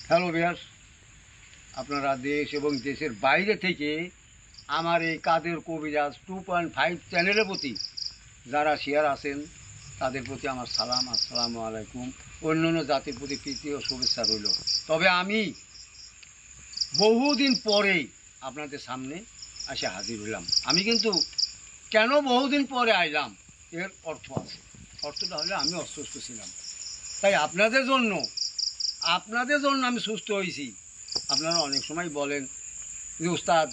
Hello viewers, আপনারা দেশ এবং দেশের বাইরে থেকে আমার এই কাদের কবিরাজ 2.5 চ্যানেলের প্রতি যারা শেয়ার আছেন তাদের প্রতি আমার সালাম, আসসালামু আলাইকুম। অন্য অন্য জাতির প্রতি প্রীতি ও শুভেচ্ছা রইল। তবে আমি বহুদিন পরে আপনাদের সামনে এসে হাজির হলাম। আমি কিন্তু কেন বহুদিন পরে আইলাম এর অর্থ আছে। অর্থটা হলে আমি অসুস্থ ছিলাম, তাই আপনাদের জন্য আমি সুস্থ হয়েছি। আপনারা অনেক সময় বলেন যে উস্তাদ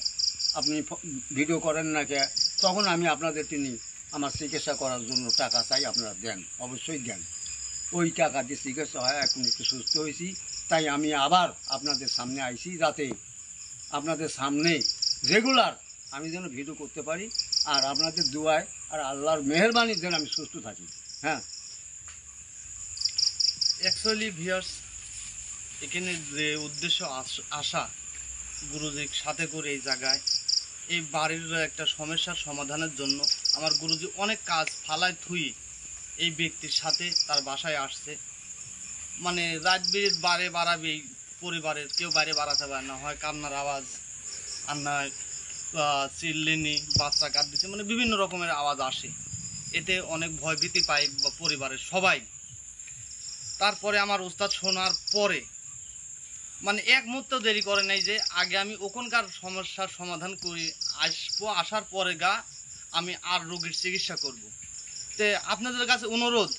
আপনি ভিডিও করেন না কে, তখন আমি আপনাদের তিনি আমার চিকিৎসা করার জন্য টাকা চাই, আপনারা দেন, অবশ্যই দেন। ওই টাকা দিয়ে চিকিৎসা হয়, এখন একটু সুস্থ হয়েছি, তাই আমি আবার আপনাদের সামনে আইছি, যাতে আপনাদের সামনে রেগুলার আমি যেন ভিডিও করতে পারি, আর আপনাদের দোয়ায় আর আল্লাহর মেহেরবানির যেন আমি সুস্থ থাকি। হ্যাঁ, অ্যাকচুয়ালি ভিউয়ার্স, এখানে যে উদ্দেশ্য আসা গুরুজির সাথে করে এই জায়গায় এই বাড়ির একটা সমস্যার সমাধানের জন্য আমার গুরুজি অনেক কাজ ফালায় থুই এই ব্যক্তির সাথে তার বাসায় আসছে। মানে রাত বিরেত বারে বাড়াবে, এই পরিবারের কেউ বাইরে বাড়াতে পারে না, হয় কান্নার আওয়াজ আর না চিল্লিনি, বাচ্চা কাঁদ দিচ্ছে, মানে বিভিন্ন রকমের আওয়াজ আসে। এতে অনেক ভয়ভীতি পায় পরিবারের সবাই। তারপরে আমার ওস্তাদ শোনার পরে মানে এক মুহূর্ত দেরি করে নাই যে আগে আমি ওখানকার সমস্যার সমাধান করি, আসার পরে আমি আর রোগীর চিকিৎসা করব। তে আপনাদের কাছে অনুরোধ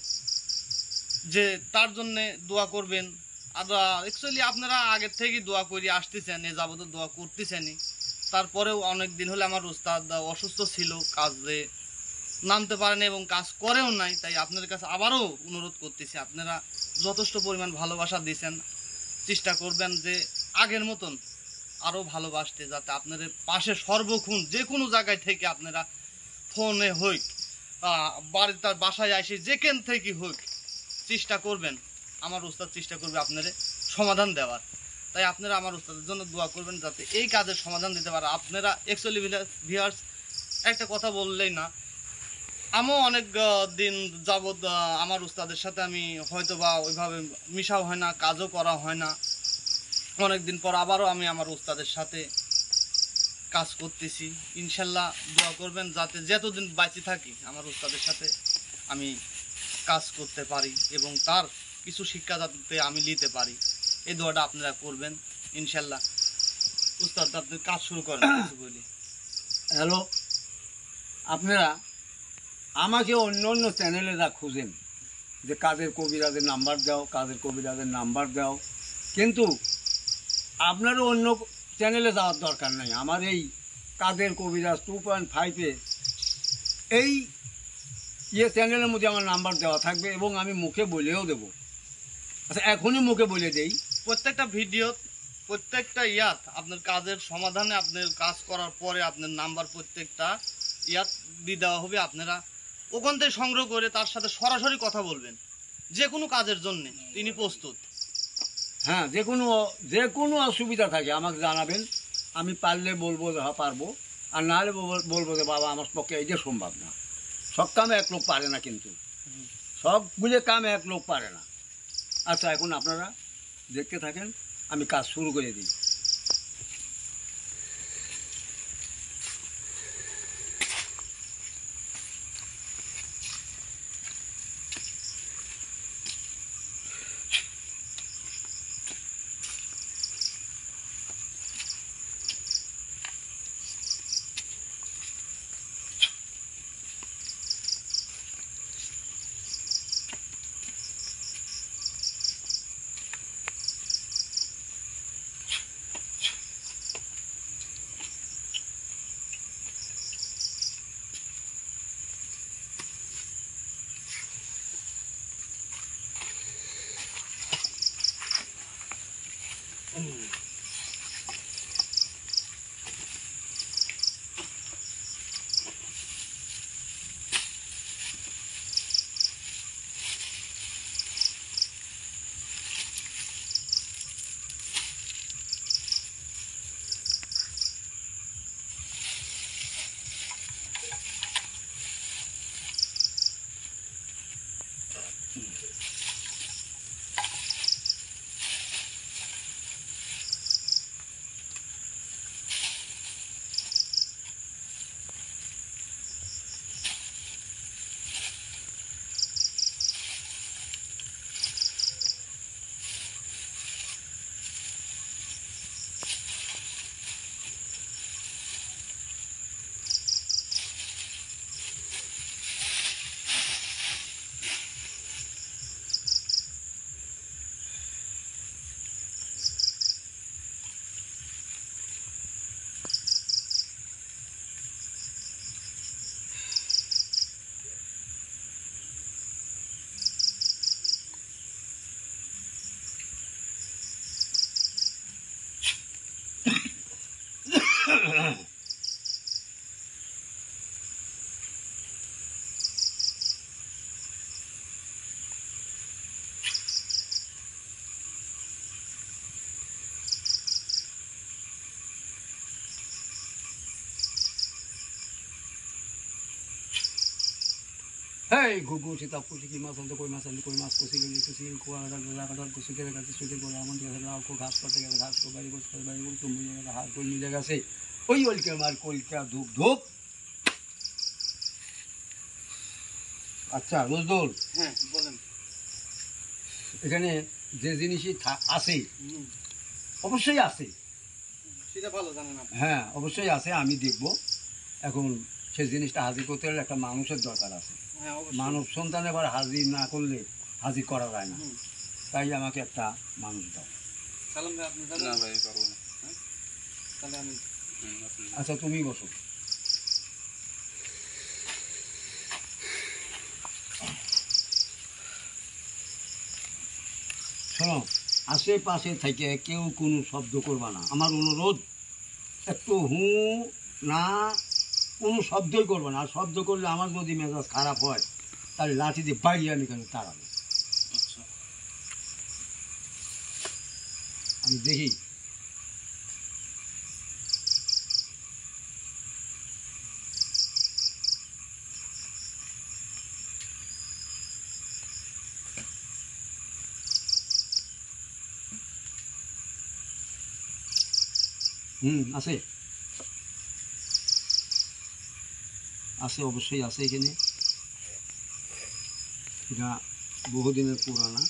যে তার জন্যে দোয়া করবেন। আর অ্যাকচুয়ালি আপনারা আগের থেকেই দোয়া করে আসতেছেন, এ যাবত দোয়া করতেছেনই। তারপরেও অনেক দিন হলে আমার ওস্তাদ অসুস্থ ছিল, কাজে নামতে পারেনি এবং কাজ করেও নাই। তাই আপনাদের কাছে আবারও অনুরোধ করতেছি, আপনারা যথেষ্ট পরিমাণ ভালোবাসা দিয়েছেন, চেষ্টা করবেন যে আগের মতন আরও ভালোবাসতে, যাতে আপনাদের পাশে সর্বক্ষণ যে কোনো জায়গায় থেকে আপনারা ফোনে হোক তার বাসায় আসে যেখান থেকে হোক চেষ্টা করবেন। আমার ওস্তাদ চেষ্টা করবে আপনাদের সমাধান দেওয়ার। তাই আপনারা আমার ওস্তাদের জন্য দোয়া করবেন যাতে এই কাজের সমাধান দিতে পারে। আপনারা অ্যাকচুয়ালি ভিউয়ার্স, একটা কথা বললেই না, আমিও অনেক দিন যাবৎ আমার উস্তাদের সাথে আমি হয়তো বা ওইভাবে মিশাও হয় না, কাজও করা হয় না। অনেক দিন পর আবারও আমি আমার উস্তাদের সাথে কাজ করতেছি। ইনশাল্লাহ দোয়া করবেন যাতে যতদিন বাঁচে থাকি আমার উস্তাদের সাথে আমি কাজ করতে পারি এবং তার কিছু শিক্ষা যাতে আমি নিতে পারি, এই দোয়াটা আপনারা করবেন ইনশাল্লাহ। উস্তাদ আপনি কাজ শুরু করেন কিছু বলি। হ্যালো, আপনারা আমাকে অন্য অন্য চ্যানেলেরা খুঁজেন যে কাদের কবিরাজের নাম্বার দাও, কাদের কবিরাজের নাম্বার দাও, কিন্তু আপনারও অন্য চ্যানেলে যাওয়ার দরকার নাই। আমার এই কাদের কবিরাজ 2.5-এ এই চ্যানেলের মধ্যে আমার নাম্বার দেওয়া থাকবে এবং আমি মুখে বলেও দেবো। আচ্ছা, এখনই মুখে বলে দেই, প্রত্যেকটা ভিডিও, প্রত্যেকটা আপনার কাজের সমাধানে আপনার কাজ করার পরে আপনার নাম্বার প্রত্যেকটা দিয়ে দেওয়া হবে। আপনারা ওখান থেকে সংগ্রহ করে তার সাথে সরাসরি কথা বলবেন, যে কোনো কাজের জন্য তিনি প্রস্তুত। হ্যাঁ, যে কোনো অসুবিধা থাকে আমাকে জানাবেন, আমি পারলে বলবো যে হ্যাঁ পারবো, আর না হলে বলবো যে বাবা আমার পক্ষে এইটা সম্ভব না। সব কামে এক লোক পারে না, কিন্তু সবগুলো কামে এক লোক পারে না। আচ্ছা, এখন আপনারা দেখতে থাকেন, আমি কাজ শুরু করে দিই। এই ঘুঘু সীতা পুষি কি মাছ আনতে কই মাছ আনতে কই মাছ কষি গেলি কষি খোয়া লাগাটার কষি কেটে গেছে সুইটের করে আমার গেছে লাউ কো ঘাস কাটতে গেছে ঘাস কো বাড়ি করতে বাড়ি করতে তুমি হাত কই মিলে গেছে ওই ওলকে মার কলকা ধুপ ধুপ। আচ্ছা রোজদুল, হ্যাঁ বলেন। এখানে যে জিনিসই আছে অবশ্যই আছে, সেটা ভালো জানেন আপনি। হ্যাঁ অবশ্যই আছে, আমি দেখব। এখন সেই জিনিসটা হাজির করতে গেলে একটা মানুষের দরকার আছে। হ্যাঁ অবশ্যই। মানব সন্তান এবার হাজির না করলে হাজির করা যায় না, তাই আমাকে একটা মানুষ দাও। সালাম ভাই আপনি যাবেন? না ভাই পারবো না। তাহলে আমি আচ্ছা তুমি বসো। শোনো, আশেপাশে থেকে কেউ কোনো শব্দ করবা না, আমার অনুরোধ। একটু হু না কোনো শব্দই করবে না, আর শব্দ করলে আমার যদি মেজাজ খারাপ হয় তাহলে লাঠি দিয়ে বাইরে আমি কেন তাড়াবো। আচ্ছা আমি দেখি আছে আছে অবশ্যই আছে এখানে। এটা বহুদিনের পুরানা,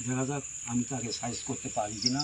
দেখা যাক আমি তাকে সাইজ করতে পারি কিনা।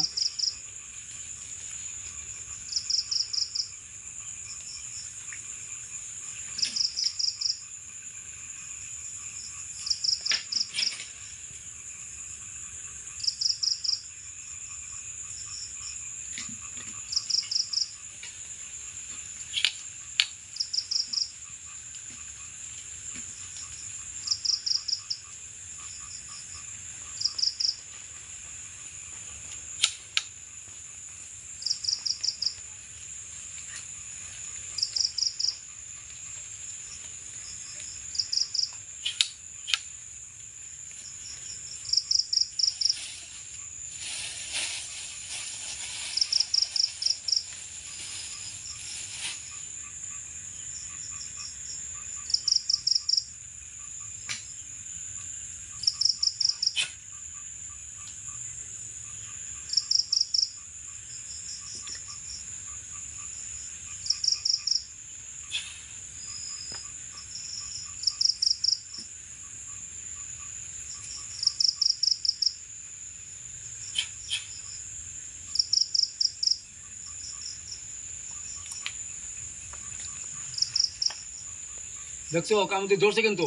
দেখছো কামতি ধরছে, কিন্তু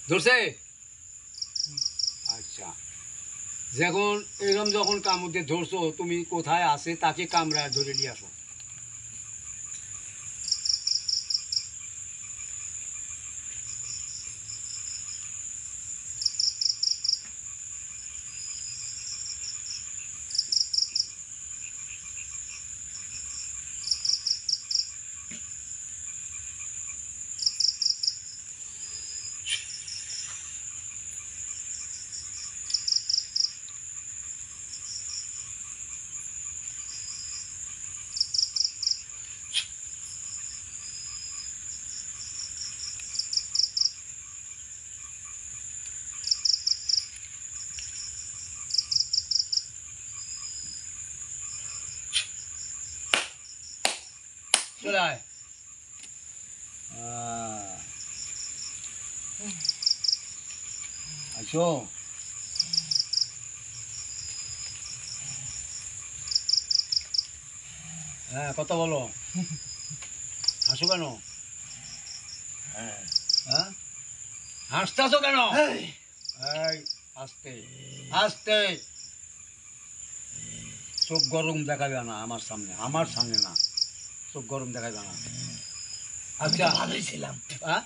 ধরছে। আচ্ছা, যখন এরকম যখন কামড়ে ধরছো, তুমি কোথায় আছে তাকে কামড়ায় ধরে নিয়ে আসো। চলে আয়। আচ্ছা, হ্যাঁ কথা বলো, হাসো কেন? হ্যাঁ হাসতেছো কেন? এই আস্তে আস্তে, চোখ গরম দেখাবে না আমার সামনে, আমার সামনে না, চোখ গরম দেখাবে না। আচ্ছা ভালোই ছিলাম, হ্যাঁ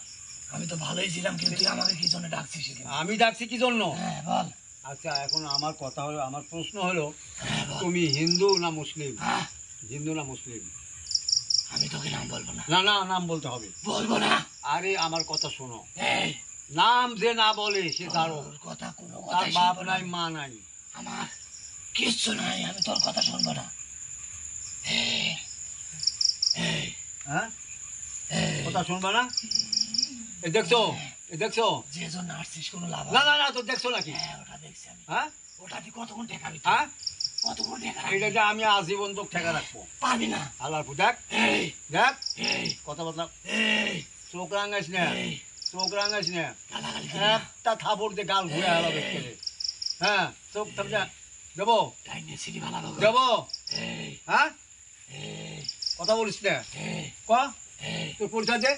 আমি তো ভালোই ছিলাম, কিন্তু তুই আমাকে কি জন্য ডাকছিস এখানে? আমি ডাকছি কি জন্য? হ্যাঁ বল। আচ্ছা এখন আমার কথা হলো, আমার প্রশ্ন হলো, হ্যাঁ বল। তুমি হিন্দু না মুসলিম? হ্যাঁ, হিন্দু না মুসলিম? আমি তোকে নাম বলবো না। না না, নাম বলতে হবে। বলবো না। আরে আমার কথা শোনো, এই নাম যে না বলে সে তার তোর কথা কোনো তার কথা বাপ শুনবো নাই না। মা নাই। আমার কিচ্ছু নাই, আমি তোর কথা শুনবো না। এই, এই, হ্যাঁ এই, কথা শুনবা না? এই দেখছো, এই দেখছো? যে জন্য আসছিস কোনো লাভ না হবে না না, তো দেখছো নাকি? হ্যাঁ ওটা দেখছি আমি। হ্যাঁ ওটা দিয়ে কতক্ষণ ঠেকাবি তুই? হ্যাঁ, কতক্ষণ ঠেকা এটা যে আমি আজীবন তো ঠেকা রাখবো। পারবি না। হালারপু দেখ, এই দেখ এই কথা বললাম, এই চোখ রাঙাইস না, এই চোখ রাঙাইস না, গালাগালি দিবি না। একটা থাপড় দিয়ে গাল ঘুরে হারাবে করে। হ্যাঁ, চোখ থামজা দেবো, ডাইনে সিঁড়ি ভালো লোক। দেবো। এই হ্যাঁ, এই কথা বলিস না, এই ক এই তোর পরিচয় দে,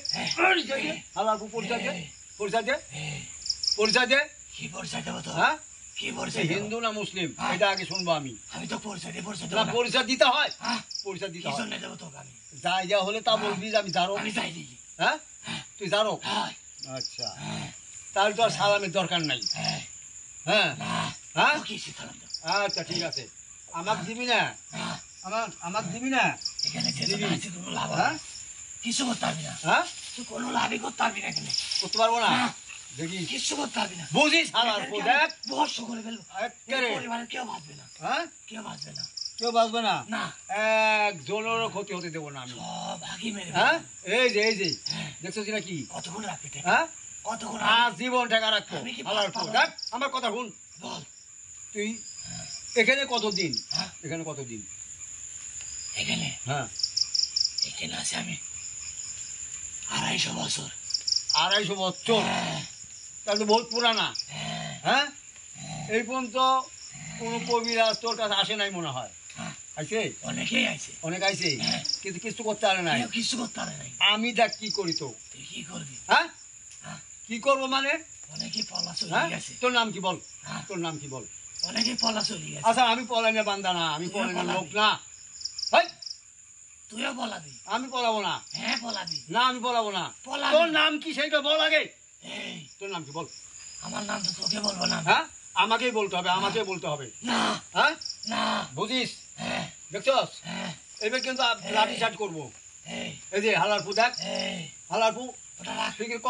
হালারপু পরিচয় দে, পরিচয় দে, এই পরিচয় দে। কি পরিচয় দেবো তো? হ্যাঁ, কি সে পরিচয় দেবো? হিন্দু না মুসলিম হ্যাঁ। এটা আগে শুনবো আমি। আমি তো পরিচয় দিয়ে পরিচয় না, দেবো না। পরিচয় দিতে হয়, হ্যাঁ পরিচয় দিতে কি হয়। জন্য দেবো তোকে আমি? জায়গা হলে তা বলবি যে আমি জানো। আমি যাই দিই। হ্যাঁ, তুই জানো? হ্যাঁ আচ্ছা, হ্যাঁ তাহলে তো আর সালামের দরকার নাই। হ্যাঁ হ্যাঁ না হ্যাঁ, কি শিখালাম তো? আচ্ছা ঠিক আছে, আমাকে দিবি না, না আমাকে দিবি না? এখানে যে দিবি। আছে কোনো লাভ হবে হ্যাঁ না। কিছু করতে পারবি না। হ্যাঁ, তুই কোনো লাভই করতে পারবি না এখানে। করতে পারবো না। না, দেখি কিচ্ছু করতে পারবি না। বুঝিস হালারপু দেখ, বর্ষ করে ফেলবো। এই একেবারে। পরিবারের কেউ বাঁচবে না। হ্যাঁ, কেউ বাঁচবে না। কেউ বাঁচবে না, না একজনেরও ক্ষতি হতে দেবো না আমি। সব আগে মেরে হ্যাঁ, ফেলবো। এই যে এই যে হ্যাঁ, দেখছো কি না কি? কতক্ষণ রাখবি টেকা? হ্যাঁ, কতক্ষণ আর রাখবি? জীবন টাকা রাখবো আমি কি হালারপু পারবো? দেখ, আমার কথা শুন। বল। তুই এখানে কতদিন? হ্যাঁ এখানে কতদিন? এখানে হ্যাঁ, এখানে আছি আমি 250 বছর। 250 বছর, হ্যাঁ তাহলে তো বহুত পুরানা। হ্যাঁ হ্যাঁ, এই পর্যন্ত কোনো কবিরাজ তোর কাছে আসে নাই মনে হয়। হ্যাঁ, আইছে, অনেকেই আছে। অনেক আইছে, হ্যাঁ। কিন্তু কিছু করতে পারে নাই। কেউ কিছু করতে পারে নাই। আমি দেখ কি করি তো। তুই কি করবি? হ্যাঁ, হ্যাঁ, কি করবো মানে? অনেকেই পলা চলে হ্যাঁ, গেছে। তোর নাম কি বল, হ্যাঁ, তোর নাম কি বল? অনেকেই পলা চলে গেছে। আচ্ছা, আমি পলাইনে বান্দা না, আমি তুইও পলাইনে পলাবি। লোক না। হেই, তুইও পলাবি। আমি পলাবো না, হ্যাঁ পলাবি। না আমি পলাবো না। পলাবি। তোর নাম কি সেইটা বল আগে। এই তোর নাম কি বল? আমার নাম তো তোকে বলবো না। হ্যাঁ, আমাকেই বলতে হবে, আমাকেই বলতে হবে। না হ্যাঁ, না বুঝিস? হ্যাঁ দেখছস, হ্যাঁ এবার কিন্তু লাঠি চার্জ করবো। এই এই যে হালারপু দেখ, এই হালারপু ওটা রাখ। তুই কি ক?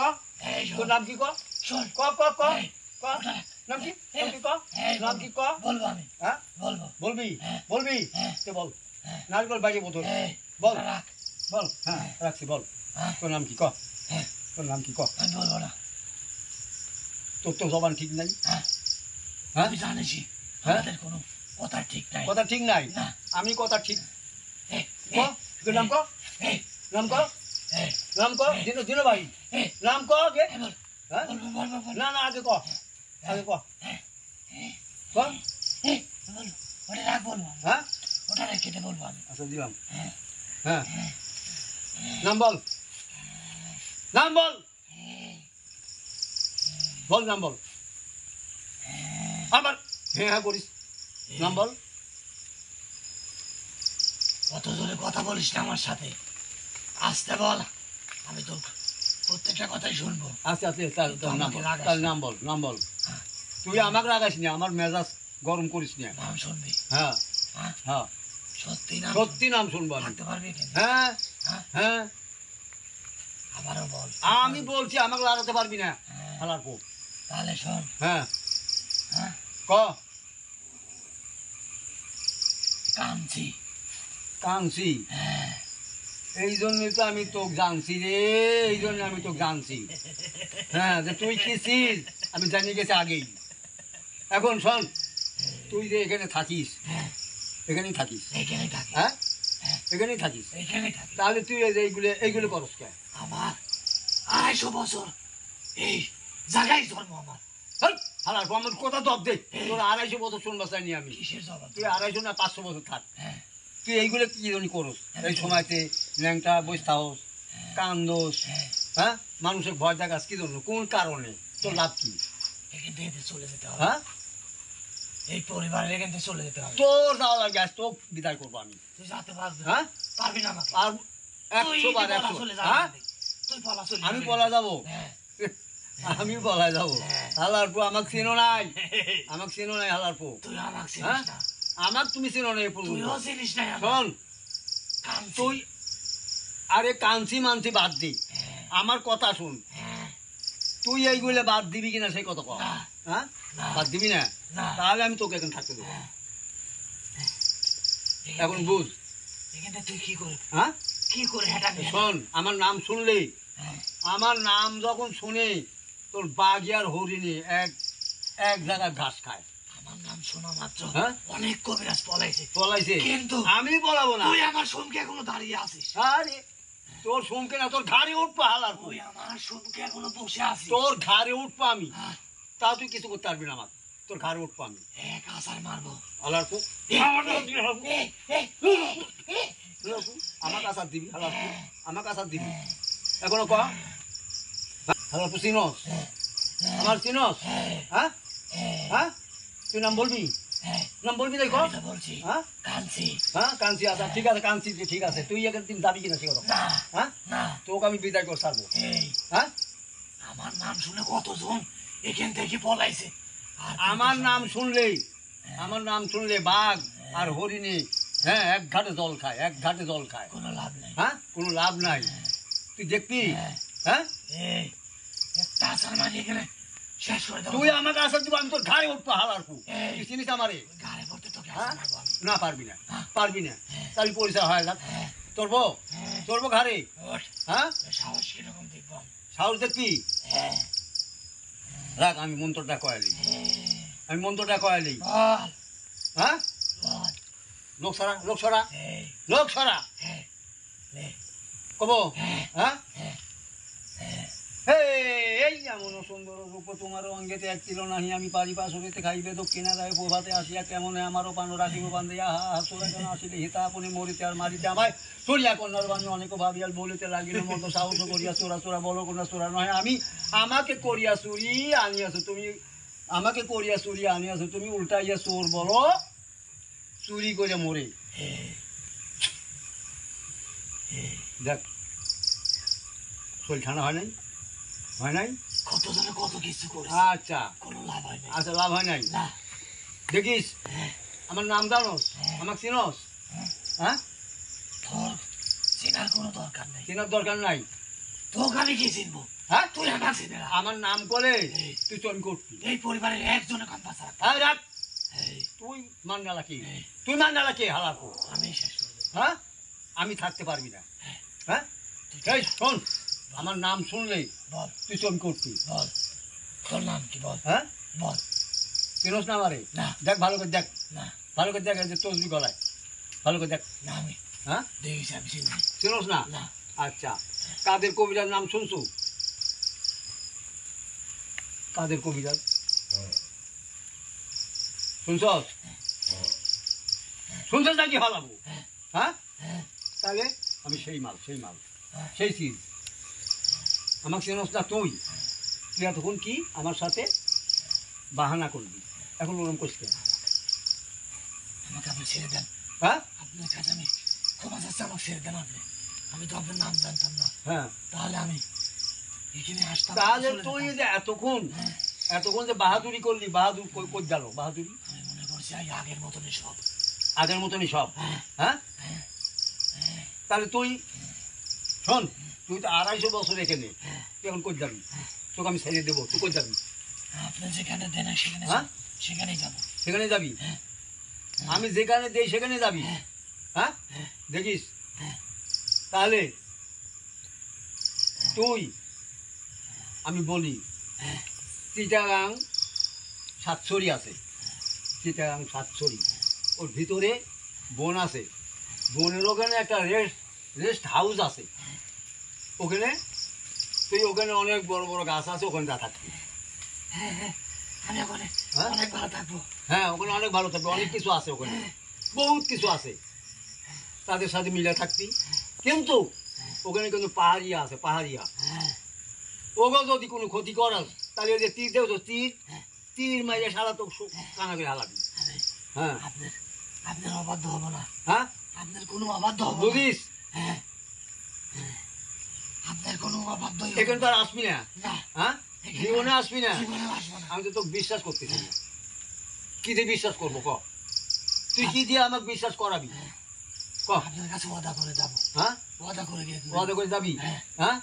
এই তোর শোন নাম কি ক? শোন ক ক ক এই, ক, ওটা রাখ। নাম কি? নাম কি ক? এই নাম কি ক? বলবো আমি হ্যাঁ, বলবো। বলবি হ্যাঁ। বলবি, হ্যাঁ। কে বল? হ্যাঁ। নারকেল বাজে বোতল এই বল, ওটা রাখ। বল। হ্যাঁ, রাখছি, বল। হ্যাঁ তোর নাম কি ক? হ্যাঁ তোর নাম কি ক? আমি বলবো না। তোর তো জবান ঠিক নাই। হ্যাঁ হ্যাঁ, তুই জানিসই হ্যাঁ? আমাদের কোনো কথা ঠিক নাই। কথা ঠিক নাই। না। আমি কথা ঠিক এই ক। তোর নাম ক, এই নাম ক, এই নাম ক, দিন দিন ভাই, এই নাম ক আগে। এই বল হ্যাঁ, বলবো বলবো বলবো। না না আগে ক, আগে ক, এই ক। এই বলবো ওটা রাখ বলবো আমি। হ্যাঁ, ওটা রেখে দে বলবো আমি। আচ্ছা দিলাম। হ্যাঁ হ্যাঁ, নাম বল, নাম বল, এই বল নাম বল। আবার হ্যাঁ হ্যাঁ করিস, নাম বল। কত জোরে কথা বলিস না আমার সাথে। আস্তে বল, আমি তো প্রত্যেকটা কথাই শুনবো। আস্তে আস্তে, তার নাম বল, আমাকে রাগাস তার না। নাম বল, নাম বল। হ্যাঁ। তুই আমাকে রাগাস না, আমার মেজাজ গরম করিস না। নাম শুনবি। হ্যাঁ হ্যাঁ হ্যাঁ, সত্যি নাম সত্যি নাম শুনবো আমি। থাকতে পারবি এখানে? হ্যাঁ হ্যাঁ হ্যাঁ, আবারও বল। আমি বলছি আমাকে লাগাতে পারবি না। হ্যাঁ, হালারপু তাহলে শোন। হ্যাঁ, হ্যাঁ ক। কাঞ্চি। কাঁদছি, হ্যাঁ এই জন্যই তো আমি তোকে জানছি রে, এই জন্য আমি তোকে জানছি। হ্যাঁ, যে তুই কি ছিস আমি জানি গেছি আগেই। এখন শোন, তুই যে এখানে থাকিস, হ্যাঁ এখানেই থাকিস। এখানে থাকি। হ্যাঁ, হ্যাঁ এখানেই থাকিস, এখানে থাকি। তাহলে তুই এই যে এইগুলো করস কে? আমার 250 বছর এই জায়গায় জন্ম আমার। হালারপু আমার কথা তো দে, তোর 250 বছর শুনবা চাইনি আমি। কিসের জবাব? তুই 250 না 500 বছর থাক, হ্যাঁ তুই এইগুলো কি জন্য করস? এই সময়তে ল্যাংটা বসে থাকস, কান্দোস, হ্যাঁ হ্যাঁ, মানুষের ভয় দেখাস কি জন্য, কোন কারণে? তোর লাভ কি? এখান থেকে চলে যেতে হবে। হ্যাঁ, এই পরিবারের এখান থেকে চলে যেতে হবে। তোর যাওয়া লাগে, আজ তোকে বিদায় করবো আমি। তুই যেতে পারবি? হ্যাঁ, পারবি না আমাকে। আর তুই 100 বার পলা 100। চলে যা হ্যাঁ, এখান থেকে। তুই পলা চলে আমি যাবি। পলা যাবো, হ্যাঁ আমি পলা যাবো। হ্যাঁ। হালারপু আমাকে চিনো নাই, আমাকে চিনো নাই হালারপু। তুই আমাকে চিনিস হ্যাঁ? না। আমাকে তুমি চিনো নাই এ পর্যন্ত। তুইও চিনিস না আমাকে। শোন, কাঞ্চি। তুই আরে কাঞ্চি মানছি বাদ দি, হ্যাঁ আমার কথা শুন। হ্যাঁ তুই এইগুলো বাদ দিবি কিনা সেই কথা কর। না হ্যাঁ, না বাদ দিবি না, না। তাহলে আমি তোকে এখন থাকতে দেবো। হ্যাঁ। এখন বুঝ। এখান থেকে তুই কি করে হ্যাঁ, কি করে হেঁটাবি? শোন, আমার নাম শুনলেই হ্যাঁ। আমার নাম যখন শুনে তোর বাঘ আর হরিণী এক এক জায়গায় ঘাস খায়। আমার নাম শোনা মাত্র হ্যাঁ? অনেক কবিরাজ পলাইছে, বলাইছে কিন্তু আমি বলাবো না। তুই আমার সোমকে এখনো দাঁড়িয়ে আছিস। আরে তোর শুনকে না, তোর ঘাড়ে উঠবো হালার তুই আমার সোমকে এখনো বসে আছিস। তোর ঘাড়ে উঠবো আমি, হ্যাঁ, তাও তুই কিছু করতে পারবি না আমার। তোর ঘাড়ে উঠবো আমি এক আসার মারবো। হালার কু। এ, এ, এ, আমার কাছে দিবি হালার কু, আমার কাছে দিবি এখনো ক হালার কু চিনস আমার চিনস? হ্যাঁ হ্যাঁ তুই নাম বলবি, হ্যাঁ, নাম বলবি তাই ক। আমি তো বলছি হ্যাঁ কাঁদছি। হ্যাঁ কাঞ্চি আচ্ছা ঠিক আছে, কাঞ্চি ঠিক আছে। তুই একদিন যাবি কিনা সে কথা। না হ্যাঁ না, তোকে আমি বিদায় করে ছাড়বো। এই হ্যাঁ আমার নাম শুনে কতজন এখান থেকে পলাইছে। আর আমার নাম শুনলেই, আমার নাম শুনলে বাঘ আর হরিণী হ্যাঁ এক ঘাটে জল খায়, এক ঘাটে জল খায়। কোনো লাভ নাই। হ্যাঁ কোনো লাভ নাই। তুই দেখবি হ্যাঁ, হ্যাঁ এই একটা আসার মারি এখানে শেষ করে দেবো। তুই আমাকে আসার দিব, আমি তোর ঘাড়ে উঠবো হালার কু। এই। তুই চিনিস আমারে? গাড়ি পড়তে তোকে হ্যাঁ? আসার মারবো আমি। না পারবি না, হ্যাঁ। পারবি না। হ্যাঁ। তাহলে পরিচয় হয় যাক। হ্যাঁ, তোরবো হ্যাঁ, তোরবো ঘাড়ে। ওঠ, হ্যাঁ তোর সাহস কিরকম দেখবো আমি। সাহস দেখবি? হ্যাঁ, রাখ আমি মন্ত্রটা কয়ালি, হ্যাঁ, আমি মন্ত্রটা কয়ালি। বল হ্যাঁ বল। লোক সরা, লোক সরা, এই, লোক সরা হ্যাঁ, নে, কব। হ্যাঁ, হ্যাঁ হ্যাঁ, হ্যাঁ, হে এই এমন সুন্দর রূপ তোমার অঙ্গেতে এক ছিল নাহি, আমি পারি পাশরিতে খাইবে দক্ষিণা দেয় প্রভাতে আসিয়া কেমন আমারও পান রাখিব বান্ধিয়া হা হাসুরা কেন আসিলে হিতা আপনি মরিতে আর মারিতে আমায় চড়িয়া কন্যার বাণী অনেক ভাবিয়াল বলিতে লাগিল মতো সাহস করিয়া চোরা চোরা বলো কোনা চোরা নয় আমি, আমাকে করিয়া চুরি আনিয়াছো তুমি, আমাকে করিয়া চুরি আনিয়াছো তুমি, উল্টাইয়া চোর বলো চুরি করে মরে। দেখ শরীর ঠান্ডা হয় নাই, হয় নাই? কতজনে কত কিছু করেছে, আচ্ছা কোনো লাভ হয় না। আচ্ছা লাভ হয় নাই। না, দেখিস হ্যাঁ, আমার নাম জানোস, হ্যাঁ। আমাকে চিনস? হ্যাঁ, হ্যাঁ তোর চেনার কোনো দরকার নেই। চেনার দরকার নাই। তোকে আমি কি চিনবো? হ্যাঁ তুই আমার চিনে না। আমার নাম করে এই। তুই চন করবি। এই পরিবারের একজনে কান পাশা রাখ। হ্যাঁ রাখ, এই, তুই মান্নালা কি, এই, তুই মান্নালা কে হালাকো। আমি শেষ করে দেবো। হ্যাঁ আমি থাকতে পারবি না। হ্যাঁ, হ্যাঁ তুই এই শোন, আমার নাম শুনলেই বল তুই চন করবি। বল, তোর নাম কি বল? হ্যাঁ বল। চিনস না আমারে? না দেখ ভালো করে দেখ, না ভালো করে দেখ, এই যে তসবি গলায় ভালো করে দেখ। না, আমি হ্যাঁ দেখিস আমি চিনি চিনস না? না। আচ্ছা কাদের কবিরার নাম শুনছু? কাদের কবিরাজ শুনছস? শুনছস নাকি হলাবো? হ্যাঁ হ্যাঁ, তাহলে আমি সেই মাল, সেই মাল, হ্যাঁ। সেই চিজ। আমাকে চিনস না তুই? তুই এতক্ষণ কি আমার সাথে বাহানা করবি, এখন ওরম করিস কেন? আমাকে আপনি ছেড়ে দেন। হ্যাঁ আপনার কাছে আমি ক্ষমা চাচ্ছি, আমাকে ছেড়ে দেন আপনি। আমি তো আপনার নাম জানতাম না, হ্যাঁ তাহলে আমি এখানে আসতাম। তাহলে চলে তুই যেতাম। যে এতক্ষণ হ্যাঁ, এতক্ষণ যে বাহাদুরি করলি, বাহাদুর কই গেল বাহাদুরি? আমি মনে করছি এই আগের মতনই সব। আগের মতনই সব। হ্যাঁ, হ্যাঁ হ্যাঁ, হ্যাঁ, তাহলে তুই শোন, তুই তো 250 বছর এখানে, হ্যাঁ। তুই এখন কই যাবি? তোকে আমি ছেড়ে দেবো, তুই কই যাবি? আপনি যেখানে দেন সেখানে হ্যাঁ? যাব, সেখানেই যাবো। সেখানে যাবি? হ্যাঁ। আমি যেখানে দেই সেখানে যাবি? হ্যাঁ। হ্যাঁ হ্যাঁ। দেখিস হ্যাঁ। তাহলে তুই, আমি বলি হ্যাঁ। চিটাগাং সাতছড়ি আছে, চিটাগাং সাতছড়ি, ওর ভিতরে বন আছে, বনের ওখানে একটা রেস্ট হাউস আছে, ওখানে তুই ওখানে অনেক বড় বড় গাছ আছে, ওখানে যা থাকবি। হ্যাঁ, হ্যাঁ, আমি ওখানে হ্যাঁ? অনেক ভালো থাকবো। হ্যাঁ ওখানে অনেক ভালো থাকবে, অনেক কিছু আছে ওখানে, বহুত কিছু আছে, তাদের সাথে মিলে থাকবি। কিন্তু ওখানে কিন্তু পাহাড়িয়া আছে, পাহাড়িয়া, হ্যাঁ, ওগো যদি কোনো ক্ষতি করাস তাহলে ওই যে তীর দেও তো, তীর হ্যাঁ। তীর মাইরে সারা তো কানা করে হালাবি। আমি হ্যাঁ আপনার অবাধ্য হবো না, হ্যাঁ আপনার কোনো অবাধ্য হবো না। বুঝিস? হ্যাঁ, হ্যাঁ, আপনার কোনো অবাধ্য এখানে তো আর আসবি না। না, হ্যাঁ জীবনে আসবি না। জীবনে আসবো না। আমি তো তোকে বিশ্বাস করতেছি না। কি দিয়ে বিশ্বাস করবো ক? তুই কি দিয়ে আমাকে বিশ্বাস করাবি ক? আপনার কাছে ওয়াদা করে যাবো, হ্যাঁ ওয়াদা করে গিয়ে ওয়াদা করে যাবি? হ্যাঁ। হ্যাঁ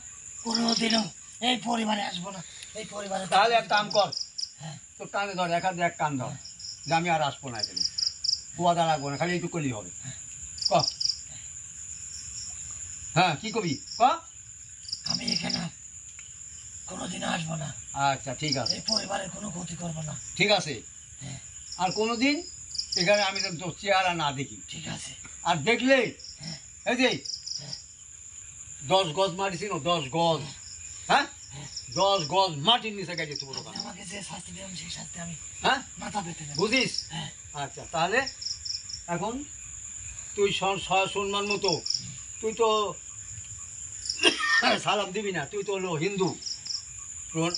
কোনোদিনও এই পরিবারে আসবো না, এই পরিবারে তাহলে এক কাম কর, হ্যাঁ। তোর কানে ধর, এক হাতে এক কান ধর, যে আমি আর আসবো না এখানে, ওয়াদা রাখবো না, খালি এইটুকু করলেই হবে। ক হ্যাঁ কি কবি ক? আমি এখানে কোনোদিন আসবো না। আচ্ছা ঠিক আছে, এই পরিবারের কোনো ক্ষতি করবো না। ঠিক আছে। হ্যাঁ। আর কোনোদিন এখানে আমি যেন তোর চেহারা না দেখি, ঠিক আছে। আর দেখলে হ্যাঁ। এই যে হ্যাঁ। 10 গজ মারিস, 10 গজ, হ্যাঁ, 10 গজ মাটির নিচে গেছে তোমার আপনি দোকান, আমাকে যে শাস্তি দেবেন সেই শাস্তি আমি হ্যাঁ, মাথা পেতে নেব। বুঝিস? হ্যাঁ। আচ্ছা তাহলে এখন তুই সম্মান মতো, তুই তো সালাম দিবি না, তুই তো হলো হিন্দু,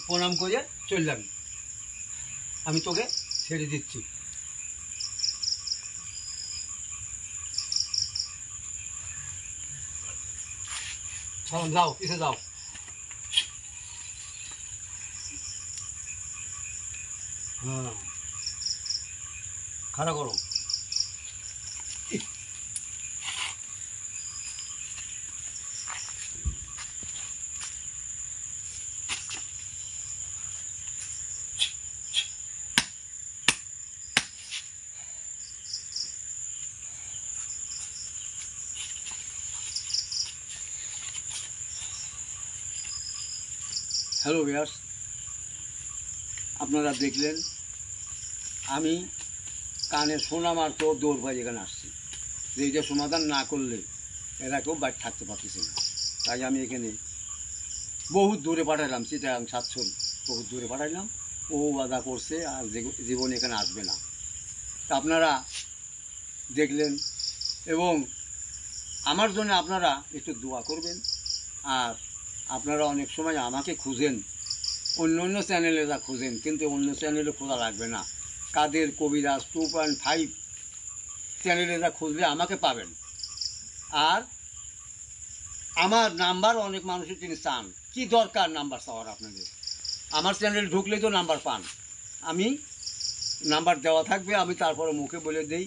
প্রণাম করে চল যাবি, আমি তোকে ছেড়ে দিচ্ছি। সালাম, যাও পিছে যাও। হ্যাঁ, খাড়া করো। হ্যালো ভিউয়ার্স, আপনারা দেখলেন আমি কানে শোনা মারতো দৌড় বাড়ি এখানে আসছি, যে এইটা সমাধান না করলে এরা কেউ বাড়ি থাকতে পারতেছে না। তাই আমি এখানে বহুত দূরে পাঠাইলাম, চিটাগাং সাতছল বহুত দূরে পাঠাইলাম, ও বাধা করছে আর জীবন এখানে আসবে না। তা আপনারা দেখলেন, এবং আমার জন্য আপনারা একটু দোয়া করবেন। আর আপনারা অনেক সময় আমাকে খুঁজেন, অন্য অন্য চ্যানেলে যা খুঁজেন, কিন্তু অন্য চ্যানেলে খোঁজা লাগবে না। কাদের কবিরাজ 2.5 চ্যানেলে যা খুঁজলে আমাকে পাবেন। আর আমার নাম্বার অনেক মানুষের তিনি চান, কি দরকার নাম্বার চাওয়ার আপনাদের? আমার চ্যানেলে ঢুকলেই তো নাম্বার পান, আমি নাম্বার দেওয়া থাকবে, আমি তারপরে মুখে বলে দিই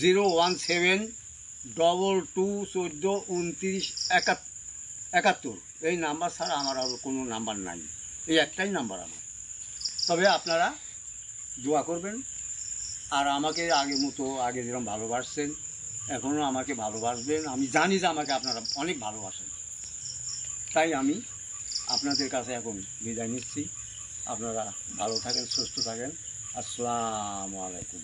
01722142971, এই নাম্বার ছাড়া আমার আর কোনো নাম্বার নাই, এই একটাই নাম্বার আমার। তবে আপনারা দোয়া করবেন, আর আমাকে আগের মতো, আগে যেরকম ভালোবাসছেন এখনও আমাকে ভালোবাসবেন। আমি জানি যে আমাকে আপনারা অনেক ভালোবাসেন, তাই আমি আপনাদের কাছে এখন বিদায় নিচ্ছি। আপনারা ভালো থাকেন, সুস্থ থাকেন। আসসালামু আলাইকুম।